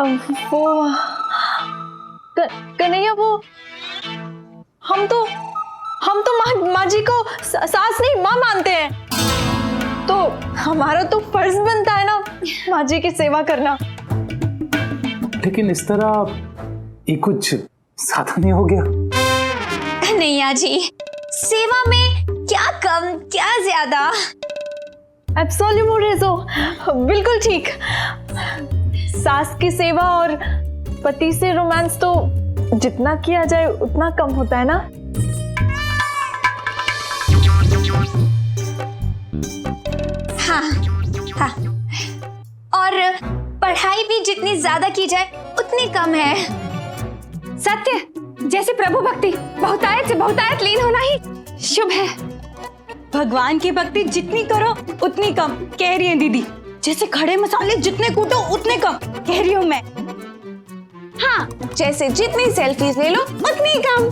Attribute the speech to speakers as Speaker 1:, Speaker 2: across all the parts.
Speaker 1: वो कन्हैया, वो हम तो माँ जी को सास नहीं माँ मानते हैं, तो हमारा तो फर्ज बनता है ना माँ जी की सेवा करना।
Speaker 2: लेकिन इस तरह ये कुछ ज्यादा नहीं हो गया?
Speaker 3: कन्हैया जी, सेवा में क्या कम क्या ज्यादा।
Speaker 1: बिल्कुल ठीक। सास की सेवा और पति से रोमांस तो जितना किया जाए उतना कम होता है ना।
Speaker 3: हाँ हाँ, और पढ़ाई भी जितनी ज्यादा की जाए उतनी कम है।
Speaker 4: सत्य, जैसे प्रभु भक्ति बहुतायत से बहुतायत लीन होना ही शुभ है। भगवान की भक्ति जितनी करो उतनी कम, कह रही है दीदी। जैसे खड़े मसाले जितने कूटो उतने कम, कह रही हूँ मैं।
Speaker 3: हाँ, जैसे जितनी सेल्फीज ले लो उतनी कम,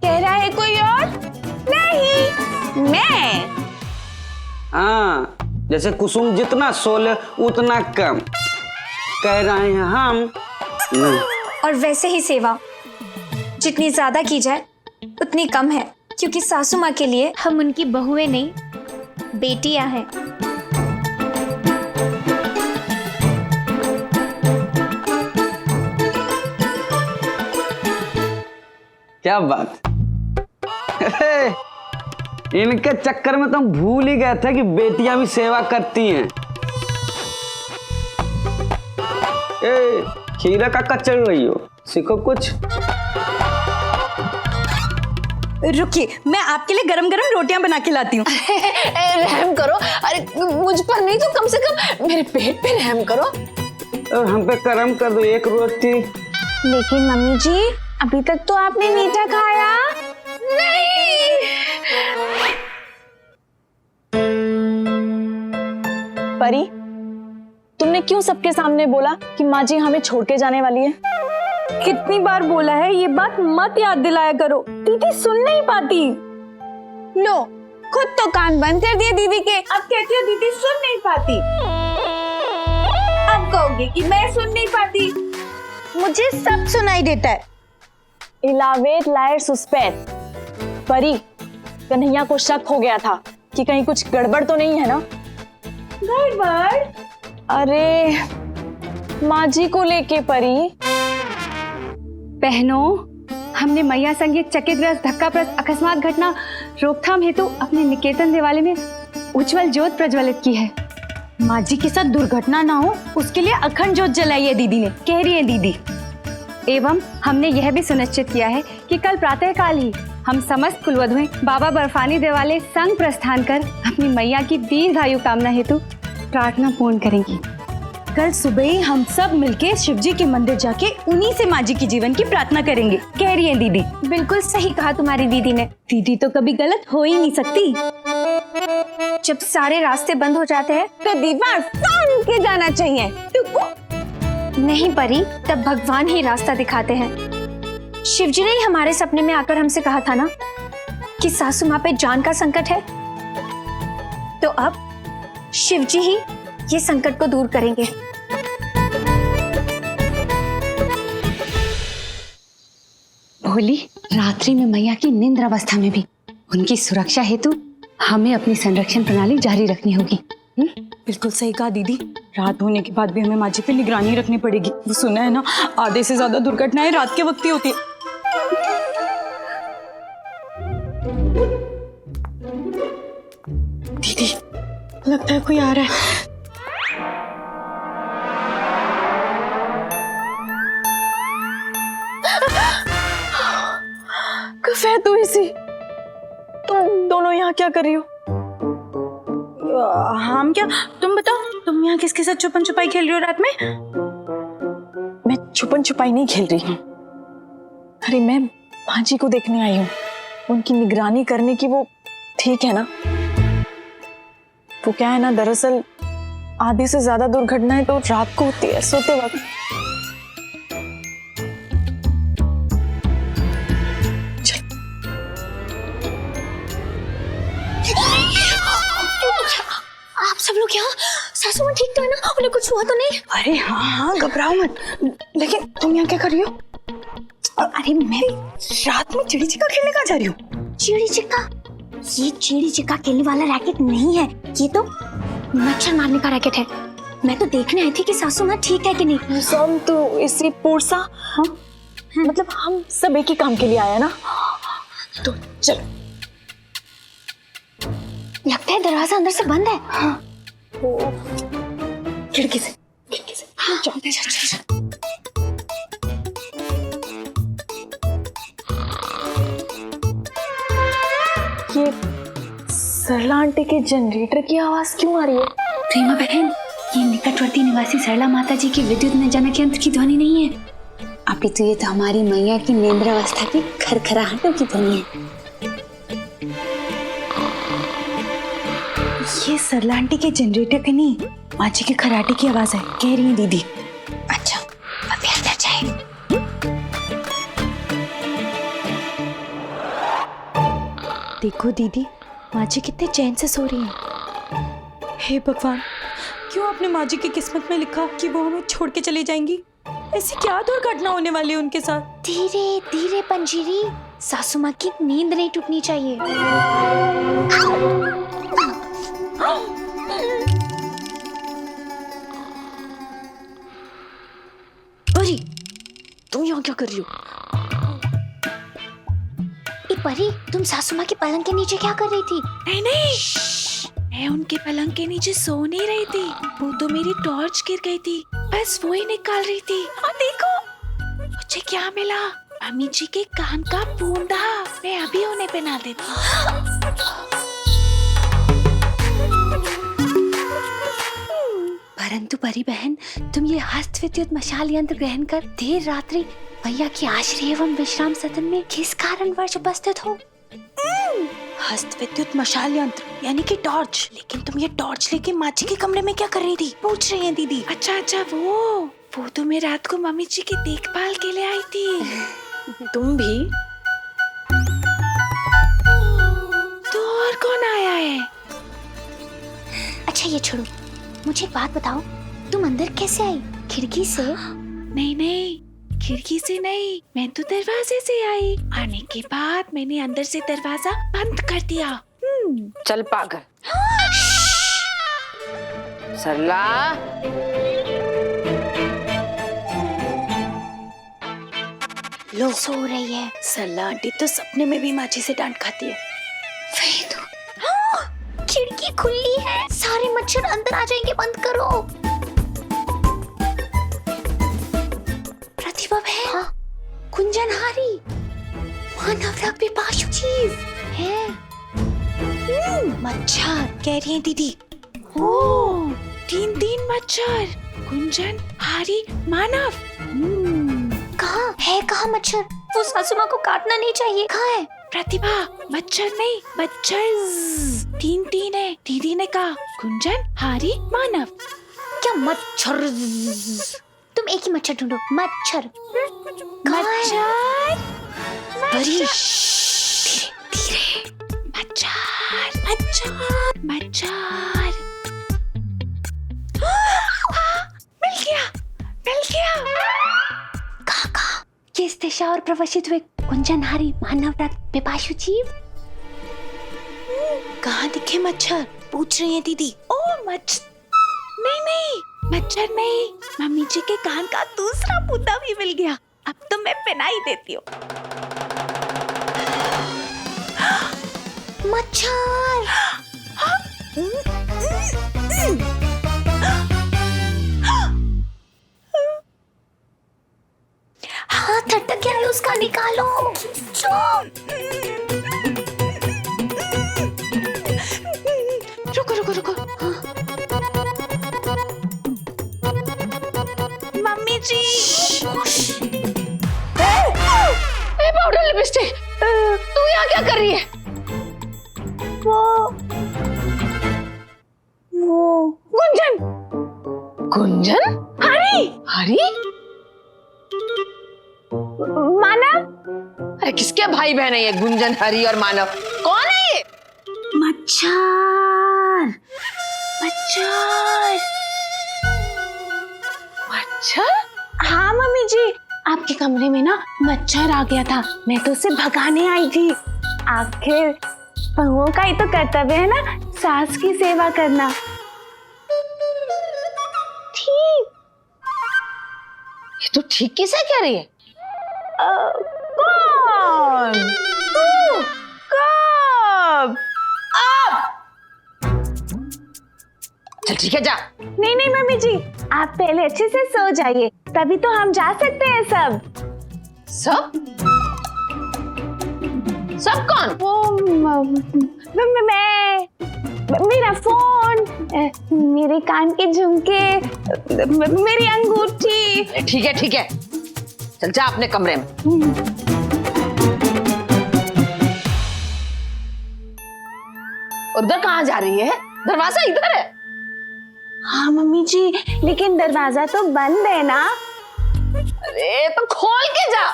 Speaker 3: कह रहा है कोई और? नहीं, मैं।
Speaker 5: हाँ, जैसे कुसुम जितना सोले उतना कम, कह रहे हैं हम। नहीं।
Speaker 3: और वैसे ही सेवा जितनी ज्यादा की जाए उतनी कम है, क्योंकि सासू माँ के लिए हम उनकी बहुएं नहीं, बेटियां हैं।
Speaker 5: क्या बात। इनके चक्कर में तो हम भूल ही गए थे कि बेटियां भी सेवा करती हैं। खीरा का चल रही हो, सीखो कुछ।
Speaker 4: रुकिए, मैं आपके लिए गरम गरम रोटियां बना के लाती हूँ।
Speaker 1: रहम करो, अरे मुझ पर नहीं तो कम से कम मेरे पेट पे रहम करो।
Speaker 5: हम पे करम कर दो एक रोटी।
Speaker 3: लेकिन मम्मी जी, अभी तक तो आपने मीठा खाया नहीं।
Speaker 1: परी, तुमने क्यों सबके सामने बोला कि माँ जी हमें छोड़ के जाने वाली है?
Speaker 4: कितनी बार बोला है ये बात मत याद दिलाया करो, दीदी सुन नहीं पाती।
Speaker 3: लो, खुद तो कान बंद कर दिए दीदी के।
Speaker 4: अब कहती हो दीदी सुन नहीं पाती, अब कहोगे कि मैं सुन नहीं पाती। मुझे सब सुनाई देता है।
Speaker 1: इलावेट लायर सुस्पेट। परी, कन्हैया को शक हो गया था कि कहीं कुछ गड़बड़ तो नहीं है ना?
Speaker 4: गड़बड़?
Speaker 1: अरे माँ जी को लेके परी।
Speaker 4: बहनों, हमने मैया संगीत चकितग्रस्त धक्काप्रस्त अकस्मात घटना रोकथाम हेतु अपने निकेतन दिवाली में उज्जवल ज्योत प्रज्वलित की है। माँ जी के साथ दुर्घटना ना हो उसके लिए अखंड ज्योत जलाई है दीदी ने, कह रही है दीदी। एवं हमने यह भी सुनिश्चित किया है कि कल प्रातःकाल ही हम समस्त कुलवधुएं बाबा बर्फानी देवालय संग प्रस्थान कर अपनी मैया की दीर्घायु कामना हेतु प्रार्थना पूर्ण करेंगी। कल सुबह ही हम सब मिलके शिवजी के मंदिर जाके उन्हीं से माँ जी की जीवन की प्रार्थना करेंगे, कह रही है दीदी।
Speaker 3: बिल्कुल सही कहा तुम्हारी दीदी ने।
Speaker 4: दीदी तो कभी गलत हो ही नहीं सकती।
Speaker 3: जब सारे रास्ते बंद हो जाते हैं तो दीवार फाड़ के जाना चाहिए। नहीं परी, तब भगवान ही रास्ता दिखाते हैं। शिवजी ने ही हमारे सपने में आकर हमसे कहा था ना कि सासू माँ पे जान का संकट है, तो अब शिवजी ही ये संकट को दूर करेंगे।
Speaker 4: भोली, रात्रि में मैया की निंद्र अवस्था में भी उनकी सुरक्षा हेतु हमें अपनी संरक्षण प्रणाली जारी रखनी होगी। बिल्कुल सही कहा दीदी। रात होने के बाद भी हमें माँ जी पे निगरानी रखनी पड़ेगी। वो सुना है ना, आधे से ज्यादा दुर्घटनाएं रात के वक्त ही होती है। दीदी, लगता है कोई आ रहा है।
Speaker 1: कफे तू इसी, तुम दोनों यहाँ क्या कर रही हो?
Speaker 4: हम क्या, तुम बताओ, तुम यहाँ किसके साथ छुपन छुपाई खेल रही हो रात में?
Speaker 1: मैं छुपन छुपाई नहीं खेल रही हूँ। अरे मैं माँ जी को देखने आई हूँ, उनकी निगरानी करने की। वो ठीक है ना? वो क्या है ना, दरअसल आधे से ज्यादा दुर्घटनाएं तो रात को होती है, सोते वक्त।
Speaker 3: आप सब लोग यहाँ सासू माँ ठीक तो है ना? उन्हें कुछ हुआ तो नहीं?
Speaker 1: अरे हाँ हाँ, घबराओ मत। लेकिन तुम यहाँ क्या कर रही हो? अरे मैं रात में चिड़ी छिक्का खेलने कहाँ जा रही हूँ?
Speaker 3: चिड़ी छिक्का? ये चिड़ी छिक्का खेलने वाला रैकेट नहीं है, ये तो मच्छर मारने का रैकेट है। मैं तो देखने आई थी कि सासू माँ ठीक है कि नहीं।
Speaker 1: सब तो इसी पोरसा, हाँ? मतलब हम सब एक ही काम के लिए आया ना, तो चलो।
Speaker 3: लगता है दरवाजा अंदर से बंद है।
Speaker 1: हाँ, वो खिड़की से हाँ, चलते चल। ये सरला आंटी के जनरेटर की आवाज क्यों आ रही है?
Speaker 4: प्रेमा बहन, ये निकटवर्ती निवासी सरला माता जी की विद्युत निजानक यंत्र की ध्वनि नहीं है, अपितु ये तो हमारी मैया की नेंद्रावस्था की खरखराहटों की ध्वनि है।
Speaker 1: ये सरला आंटी के जनरेटर की नहीं, माँ जी के खराटे की आवाज है, कह रही है दीदी।
Speaker 3: अच्छा, अभी अंदर जाए।
Speaker 1: देखो दीदी, माँ जी कितने चैन से सो रही हैं। हे भगवान, क्यों आपने माँ जी की किस्मत में लिखा कि वो हमें छोड़ के चली जाएंगी? ऐसी क्या दुर्घटना होने वाली है उनके साथ?
Speaker 3: धीरे धीरे पंजीरी, सासू माँ की नींद नहीं टूटनी चाहिए।
Speaker 1: परी, तुम यहाँ क्या कर रही हो?
Speaker 3: परी, तुम सासू माँ के पलंग के नीचे क्या कर रही थी?
Speaker 6: नहीं नहीं, मैं उनके पलंग के नीचे सो नहीं रही थी, वो तो मेरी टॉर्च गिर गई थी, बस वो ही निकाल रही थी। और देखो मुझे क्या मिला, अम्मी जी के कान का बूंदा, मैं अभी उन्हें पहना देती हूँ।
Speaker 3: परंतु परी बहन, तुम ये हस्त विद्युत मशाल यंत्र ग्रहण कर देर रात्रि भैया की आश्रय एवं विश्राम सदन में किस कारणवश उपस्थित हो?
Speaker 6: हस्त विद्युत मशाल यंत्र यानी कि टॉर्च। लेकिन तुम ये टॉर्च लेके माँ जी के कमरे में क्या कर रही थी, पूछ रही है दीदी। अच्छा अच्छा, वो तो मैं रात को मम्मी जी की देखभाल के लिए आई थी।
Speaker 1: तुम भी?
Speaker 6: तो और कौन आया है?
Speaker 3: अच्छा ये छोड़ो, मुझे एक बात बताओ, तुम अंदर कैसे आई? खिड़की से?
Speaker 6: नहीं नहीं, खिड़की से नहीं, मैं तो दरवाजे से आई। आने के बाद मैंने अंदर से दरवाजा बंद कर दिया।
Speaker 7: चल पागल। सरला,
Speaker 3: लो सो रही है।
Speaker 6: सरला आंटी तो सपने में भी माँ जी से डांट खाती है।
Speaker 3: वही तो। खिड़की खुली है, सारे मच्छर अंदर आ जाएंगे, बंद करो। प्रतिभा है? हाँ? कुंजनहारी, मानव पिपाशु जीव है।
Speaker 6: मच्छर कह रही है दीदी। ओ, 3 मच्छर, कुंजन, हारी, मानव।
Speaker 3: कहाँ है? कहाँ मच्छर? वो सासू माँ को काटना नहीं चाहिए। कहाँ है?
Speaker 6: प्रतिभा, मच्छर नहीं, मच्छर 3 है। दीदी ने कहा कुंजन, हारी, मानव।
Speaker 3: क्या मच्छर? तुम एक ही मच्छर ढूंढो। मच्छर
Speaker 6: मच्छर,
Speaker 3: धीरे
Speaker 6: धीरे, मच्छर मच्छर मच्छर। मिल गया।
Speaker 3: कहाँ? किस दिशा और प्रवशित हुए कुंजनहारी मानव पिपाशु जीव?
Speaker 6: कहाँ दिखे मच्छर, पूछ रही है दीदी। ओ नहीं, मच्छर नहीं, मम्मी जी के कान का दूसरा बूंदा भी मिल गया। अब तो मैं पहनाई देती हूँ।
Speaker 3: मच्छर! हाथ अटक गया है, उसका निकालो।
Speaker 6: रुको। मम्मी जी।
Speaker 7: पाउडर लिपस्टिक, तू यहाँ क्या कर रही है?
Speaker 1: वो
Speaker 7: गुंजन? हरी?
Speaker 3: मानव?
Speaker 7: अरे किसके भाई बहन है ये गुंजन, हरी और मानव? कौन है ये?
Speaker 6: मच्छर
Speaker 7: अच्छा,
Speaker 3: हाँ मम्मी जी, आपके कमरे में ना मच्छर आ गया था, मैं तो उसे भगाने आई थी। आखिर बहुओं का ही तो कर्तव्य है ना सास की सेवा करना। ठीक।
Speaker 7: ये तो ठीक किसे कह रही है?
Speaker 3: कौन? तू? कब?
Speaker 7: चल ठीक है, जा।
Speaker 3: नहीं नहीं मम्मी जी, आप पहले अच्छे से सो जाइए, तभी तो हम जा सकते हैं सब।
Speaker 7: सब? सब कौन?
Speaker 3: वो मेरा फोन, मेरे कान के झुमके, मेरी अंगूठी।
Speaker 7: ठीक है ठीक है, चल जा अपने कमरे में। उधर कहाँ जा रही है? दरवाजा इधर है।
Speaker 3: हाँ मम्मी जी, लेकिन दरवाजा तो बंद है ना।
Speaker 7: अरे तो खोल के जा।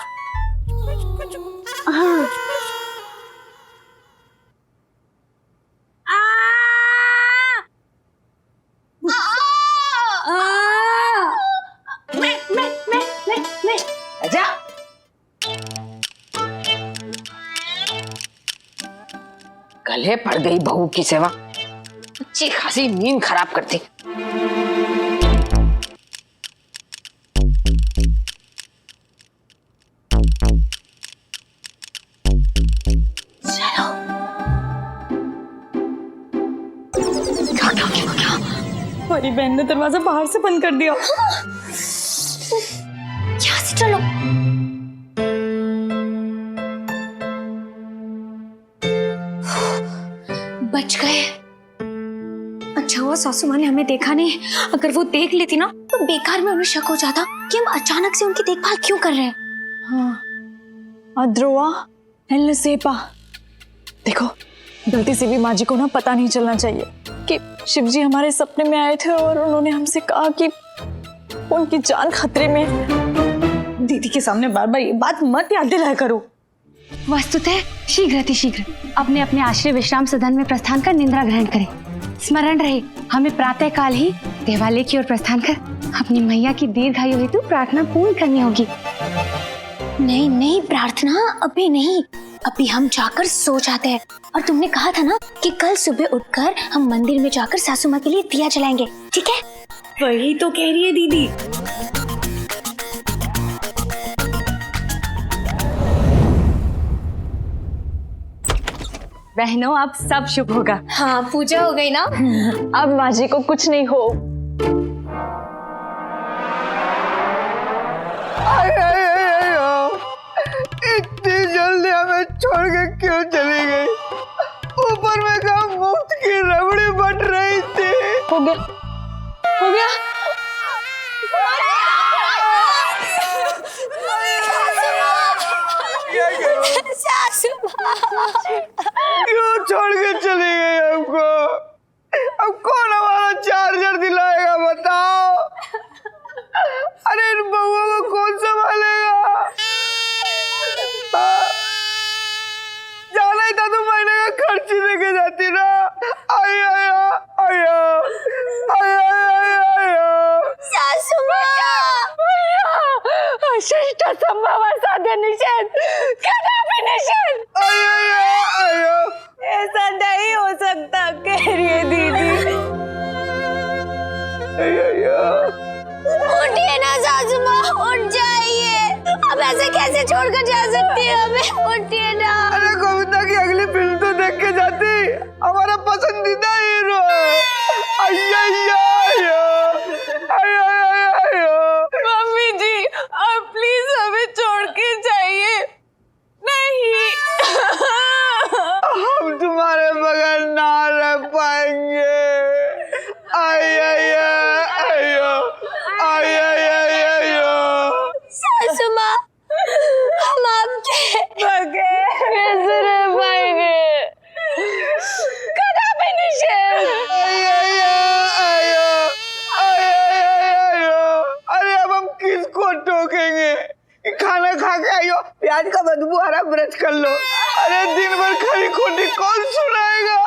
Speaker 3: हाँ। मैं।
Speaker 7: जा। गले पड़ गई बहू की सेवा, अच्छी खासी नींद खराब करती।
Speaker 1: मेरी बहन ने दरवाजा बाहर से बंद कर दिया।
Speaker 3: यहाँ से चलो। बच गए। अच्छा हुआ सासू माँ ने हमें देखा नहीं, अगर वो देख लेती ना तो बेकार में उन्हें शक हो जाता कि हम अचानक से उनकी देखभाल क्यों कर रहे हैं।
Speaker 1: हाँ, अद्रुआ एल सेपा, देखो गलती से भी माँ जी को ना पता नहीं चलना चाहिए कि शिव जी हमारे सपने में आए थे और उन्होंने हमसे कहा कि उनकी जान खतरे में। दीदी के सामने बार बार ये बात मत याद दिलाया करो।
Speaker 4: वस्तुतः शीघ्र अपने अपने आश्रय विश्राम सदन में प्रस्थान कर निद्रा ग्रहण करें। स्मरण रहे, हमें प्रातः काल ही देवालय की ओर प्रस्थान कर अपनी मैया की दीर्घायु हेतु प्रार्थना पूर्ण करनी होगी।
Speaker 3: नहीं नहीं, प्रार्थना अभी नहीं, अभी हम जाकर सो जाते हैं। और तुमने कहा था ना कि कल सुबह उठकर हम मंदिर में जाकर सासू माँ के लिए दिया जलाएंगे, ठीक है?
Speaker 1: वही तो कह रही है दीदी।
Speaker 4: बहनों, अब सब शुभ होगा।
Speaker 3: हाँ, पूजा हो गई ना।
Speaker 1: अब माँ जी को कुछ नहीं हो।
Speaker 5: इतनी जल्दी हमें छोड़ के क्यों चली गई? ऊपर में कहा मुफ्त की रबड़ी बट रही थी।
Speaker 1: हो गया, हो गया।
Speaker 5: क्यों छोड़ के चली गई हमको? अब कौन हमारा चार्जर दिलाएगा बताओ? अरे इन बहुओं को कौन संभालेगा? जाना ही था तो महीने का खर्च ही लेके जाती ना। आया आया आया आया आया आया।
Speaker 3: सासू शिष्ट संभव साध्य निषेध, कदापि निषेध। ऐसा नहीं हो सकता, कह रही है दीदी। उठिए ना सासू माँ, उठ जाइए। अब ऐसे कैसे छोड़कर जा सकती है हमें? उठिए ना।
Speaker 5: अरे गोविंदा की अगली फिल्म तो देख के जाती, हमारा पसंदीदा हीरो है।
Speaker 1: मम्मी जी, अब प्लीज हमें छोड़ के जाइए। नहीं।
Speaker 5: हम तुम्हारे बगैर ना रह पाएंगे।
Speaker 3: सासू माँ, हम आपके बगैर कैसे रह पाएंगे? कदापि निषेध।
Speaker 5: अरे अब हम किसको टोकेंगे? खाना खा के आइयो, प्याज का बदबू आ रहा, ब्रश कर लो। अरे दिन भर खरी खोटी कौन सुनाएगा?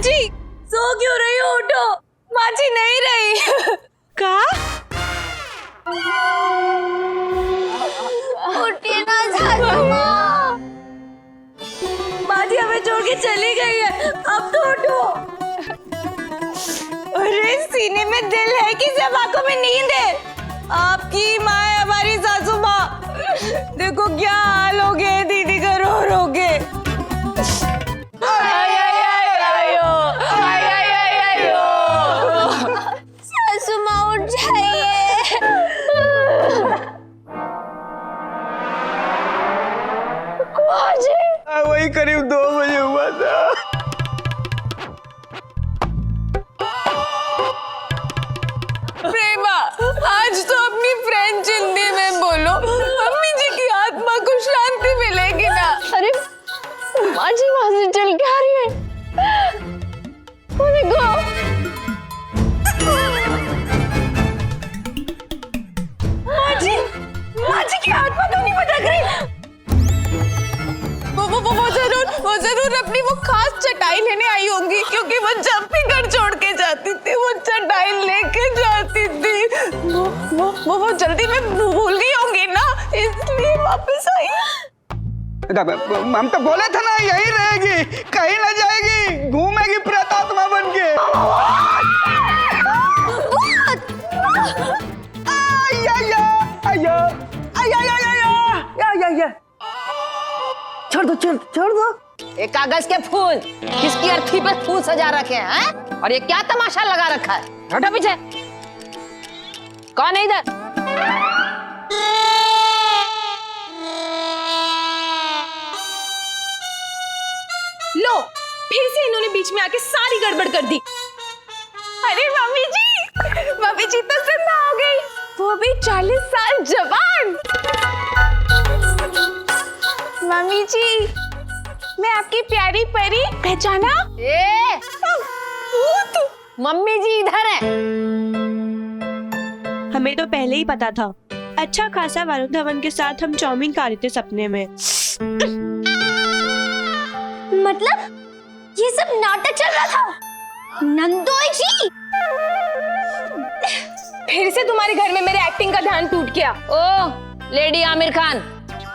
Speaker 1: जी सो क्यों रही हो? उठो, माँ जी नहीं रही।
Speaker 6: का
Speaker 1: उठिए ना सासू माँ। माँ जी हमें छोड़ के चली गई है, अब तो उठो। अरे सीने में दिल है कि सब आंखों में नींद है? आपकी माँ है हमारी सासू माँ। देखो क्या हाल हो गया दीदी का रो रो के। सासू माँ उठ जाइए।
Speaker 5: वही करीब 2 बजे हुआ था।
Speaker 1: प्रेमा, आज तो अपनी फ्रेंच हिंदी में बोलो, मम्मी जी की आत्मा को शांति मिलेगी ना। अरे माँ जी वहां से चल के आ रही है, वो देखो। माँ जी की आत्मा तो नहीं भटक रही। वो जरूर अपनी वो खास चटाई लेने आई होंगी, क्योंकि वो जब भी घर छोड़ के जाती थी वो चटाई लेके जाती थी। वो जल्दी में भूल गई होंगी ना, इसलिए वापस आई।
Speaker 5: हम तो बोले थे ना यहीं रहेगी, कहीं ना जाएगी, घूमेगी प्रेतात्मा बन के। छोड़ दो।
Speaker 7: एक कागज के फूल किसकी अर्थी पे फूल सजा रखे हैं? और ये क्या तमाशा लगा रखा है? हटो पीछे। कौन है इधर?
Speaker 1: लो, फिर से इन्होंने बीच में आके सारी गड़बड़ कर दी। अरे मम्मी जी तो जिंदा हो गई, वो भी 40 साल जवान। मम्मी जी, मैं आपकी प्यारी परी पहचाना?
Speaker 7: मम्मी जी इधर है।
Speaker 6: हमें तो पहले ही पता था। अच्छा खासा वरुण धवन के साथ हम चाउमीन खा रहे थे सपने में।
Speaker 3: मतलब ये सब नाटक चल रहा था? नंदोई जी,
Speaker 1: फिर से तुम्हारे घर में मेरे एक्टिंग का ध्यान टूट गया।
Speaker 7: ओ लेडी आमिर खान,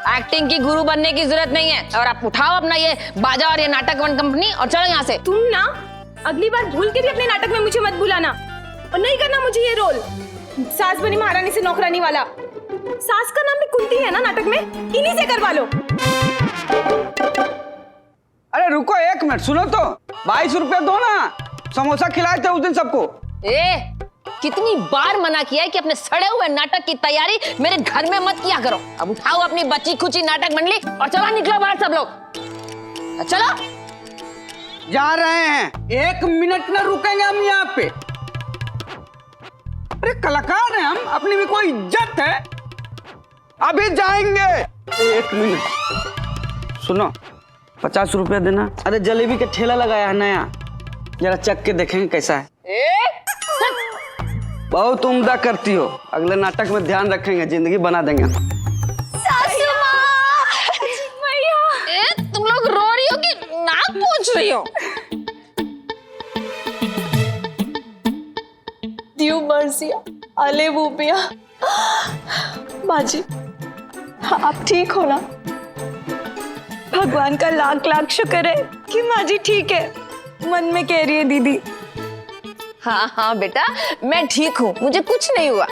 Speaker 7: एक्टिंग की गुरु बनने की जरूरत नहीं है। और आप उठाओ अपना ये बाजा और ये नाटक वन कंपनी और चलो यहाँ से।
Speaker 1: तुम ना अगली बार भूल के भी अपने नाटक में मुझे मत बुलाना, और नहीं करना मुझे ये रोल सास बनी महारानी से नौकरानी वाला। सास का नाम भी कुंती है ना नाटक में, इन्हीं से करवा लो।
Speaker 5: अरे रुको 1 मिनट, सुनो तो। 22 रुपए दो ना, समोसा खिलाए थे उस दिन सबको।
Speaker 7: कितनी बार मना किया है कि अपने सड़े हुए नाटक की तैयारी मेरे घर में मत किया करो। अब उठाओ अपनी बच्ची खुची नाटक मंडली और चलो निकलो बाहर सब लोग। चलो
Speaker 5: जा रहे हैं, 1 मिनट न रुकेंगे हम यहाँ पे। अरे कलाकार हैं हम, अपनी भी कोई इज्जत है। अभी जाएंगे। 1 मिनट सुनो, 50 रुपया देना। अरे जलेबी का ठेला लगाया है नया, जरा चख के देखेंगे कैसा है। बहुत उम्दा करती हो, अगले नाटक में ध्यान रखेंगे, जिंदगी बना देंगे।
Speaker 3: सासू माँ,
Speaker 7: तुम लोग रो रही हो कि नाक पूछ रही हो?
Speaker 1: दियो मर्सिया, अले बूपिया। माँ जी, आप ठीक हो ना? भगवान का लाख लाख शुक्र है कि माँ जी ठीक है। मन में कह रही है दीदी।
Speaker 7: हाँ हाँ बेटा, मैं ठीक हूँ, मुझे कुछ नहीं हुआ।